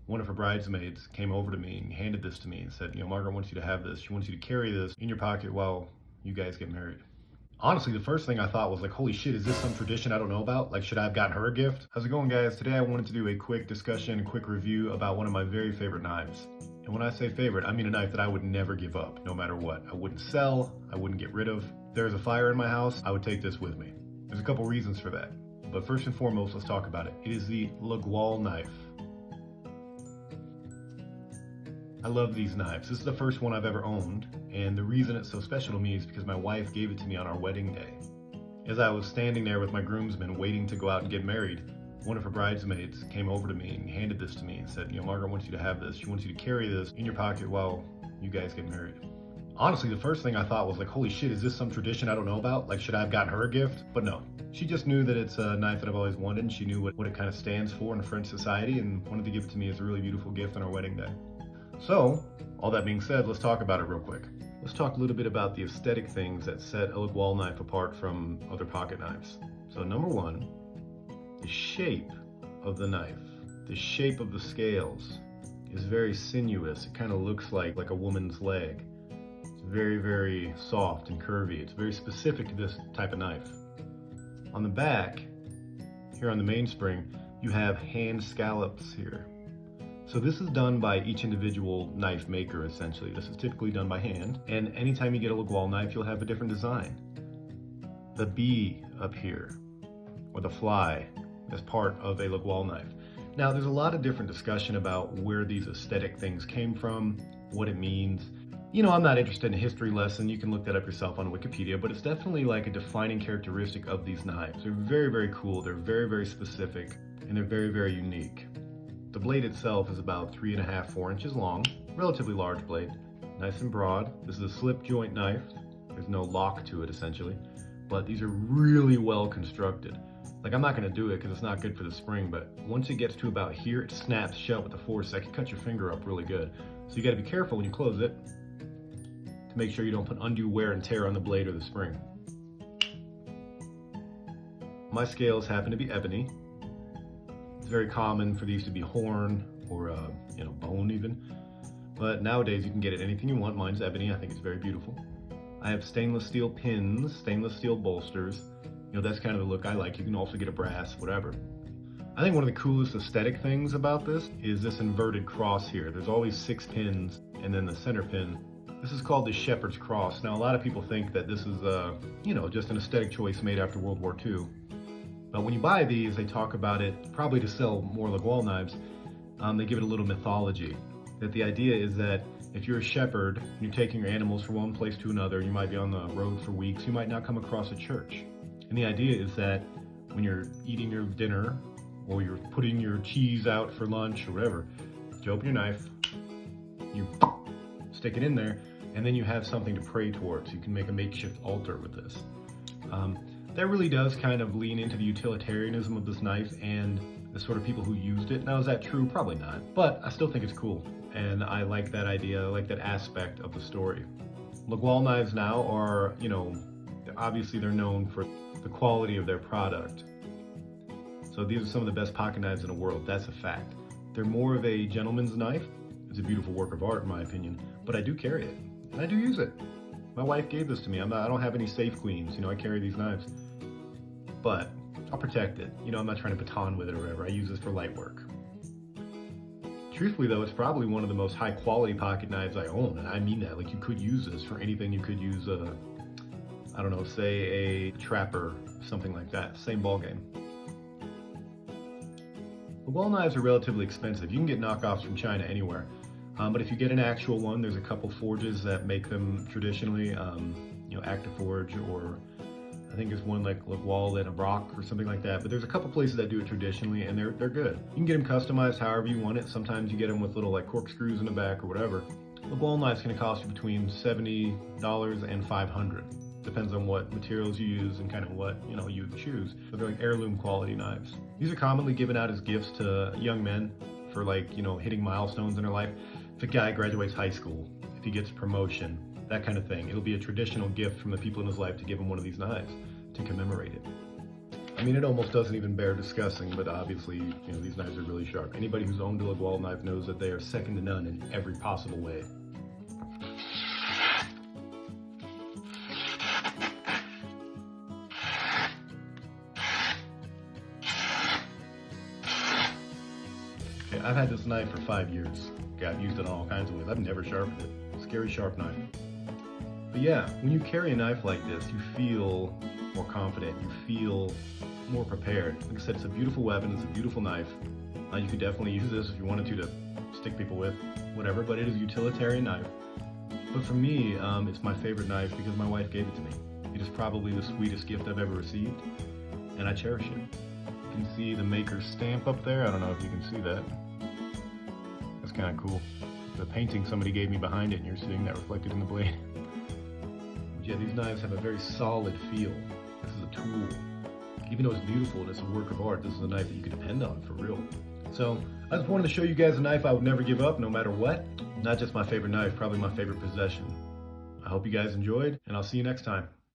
one of her bridesmaids came over to me and handed this to me and said, Margaret wants you to have this. She wants you to carry this in your pocket while you guys get married. Honestly, the first thing I thought was like, holy shit, is this some tradition I don't know about? Like, should I have gotten her a gift? How's it going, guys? Today I wanted to do a quick discussion, a quick review about one of my very favorite knives. And when I say favorite, I mean a knife that I would never give up, no matter what. I wouldn't sell, I wouldn't get rid of. If there's a fire in my house, I would take this with me. There's a couple reasons for that. But first and foremost, let's talk about it. It is the Laguiole knife. I love these knives. This is the first one I've ever owned, and the reason it's so special to me is because my wife gave it to me on our wedding day. As I was standing there with my groomsmen waiting to go out and get married, one of her bridesmaids came over to me and handed this to me and said, Margaret wants you to have this. She wants you to carry this in your pocket while you guys get married. Honestly, the first thing I thought was like, holy shit, is this some tradition I don't know about? Like, should I have gotten her a gift? But no. She just knew that it's a knife that I've always wanted, and she knew what it kind of stands for in French society, and wanted to give it to me as a really beautiful gift on our wedding day. So, all that being said, let's talk about it real quick. Let's talk a little bit about the aesthetic things that set a Laguiole knife apart from other pocket knives. So number one, the shape of the knife. The shape of the scales is very sinuous. It kind of looks like a woman's leg. It's very, very soft and curvy. It's very specific to this type of knife. On the back, here on the mainspring, you have hand scallops here. So this is done by each individual knife maker, essentially. This is typically done by hand, and anytime you get a Laguiole knife, you'll have a different design. The B up here, or the fly, is part of a Laguiole knife. Now, there's a lot of different discussion about where these aesthetic things came from, what it means. I'm not interested in a history lesson. You can look that up yourself on Wikipedia, but it's definitely like a defining characteristic of these knives. They're very, very cool. They're very, very specific, and they're very, very unique. The blade itself is about 3.5 to 4 inches long, relatively large blade, nice and broad. This is a slip joint knife. There's no lock to it essentially, but these are really well constructed. Like, I'm not gonna do it because it's not good for the spring, but once it gets to about here, it snaps shut with a force that can cut your finger up really good. So you gotta be careful when you close it to make sure you don't put undue wear and tear on the blade or the spring. My scales happen to be ebony. It's very common for these to be horn or bone even, but nowadays you can get it anything you want. Mine's ebony. I think it's very beautiful. I have stainless steel pins, stainless steel bolsters. That's kind of the look I like. You can also get a brass, whatever. I think one of the coolest aesthetic things about this is this inverted cross here. There's always 6 pins and then the center pin. This is called the shepherd's cross. Now, a lot of people think that this is just an aesthetic choice made after World War II. But when you buy these, they talk about it probably to sell more Laguiole knives. They give it a little mythology. That the idea is that if you're a shepherd, and you're taking your animals from one place to another, you might be on the road for weeks, you might not come across a church. And the idea is that when you're eating your dinner, or you're putting your cheese out for lunch or whatever, you open your knife, you stick it in there, and then you have something to pray towards. You can make a makeshift altar with this. That really does kind of lean into the utilitarianism of this knife and the sort of people who used it. Now, is that true? Probably not, but I still think it's cool. And I like that idea, I like that aspect of the story. Laguiole knives now are, obviously they're known for the quality of their product. So these are some of the best pocket knives in the world, that's a fact. They're more of a gentleman's knife. It's a beautiful work of art in my opinion, but I do carry it, and I do use it. My wife gave this to me. I don't have any safe queens, I carry these knives. But I'll protect it. I'm not trying to baton with it or whatever. I use this for light work. Truthfully though, it's probably one of the most high quality pocket knives I own, and I mean that. Like, you could use this for anything. You could use say a trapper, something like that. Same ball game. Laguiole knives are relatively expensive. You can get knockoffs from China anywhere. But if you get an actual one, there's a couple forges that make them traditionally, Actiforge, or I think there's one like Laguiole in a Brock or something like that. But there's a couple places that do it traditionally, and they're good. You can get them customized however you want it. Sometimes you get them with little like corkscrews in the back or whatever. Laguiole knife's gonna cost you between $70 and $500. Depends on what materials you use and kind of what you choose. But they're like heirloom quality knives. These are commonly given out as gifts to young men for hitting milestones in their life. If a guy graduates high school, if he gets a promotion, that kind of thing. It'll be a traditional gift from the people in his life to give him one of these knives to commemorate it. I mean, it almost doesn't even bear discussing, but obviously, these knives are really sharp. Anybody who's owned a Laguiole knife knows that they are second to none in every possible way. Okay, I've had this knife for 5 years. Okay, I've used it in all kinds of ways. I've never sharpened it. Scary sharp knife. But yeah, when you carry a knife like this, you feel more confident. You feel more prepared. Like I said, it's a beautiful weapon. It's a beautiful knife. You could definitely use this if you wanted to stick people with, whatever. But it is a utilitarian knife. But for me, it's my favorite knife because my wife gave it to me. It is probably the sweetest gift I've ever received, and I cherish it. You can see the maker's stamp up there. I don't know if you can see that. That's kind of cool. The painting somebody gave me behind it, and you're seeing that reflected in the blade. But yeah, these knives have a very solid feel. This is a tool. Even though it's beautiful and it's a work of art, this is a knife that you can depend on for real. So I just wanted to show you guys a knife I would never give up, no matter what. Not just my favorite knife, probably my favorite possession. I hope you guys enjoyed, and I'll see you next time.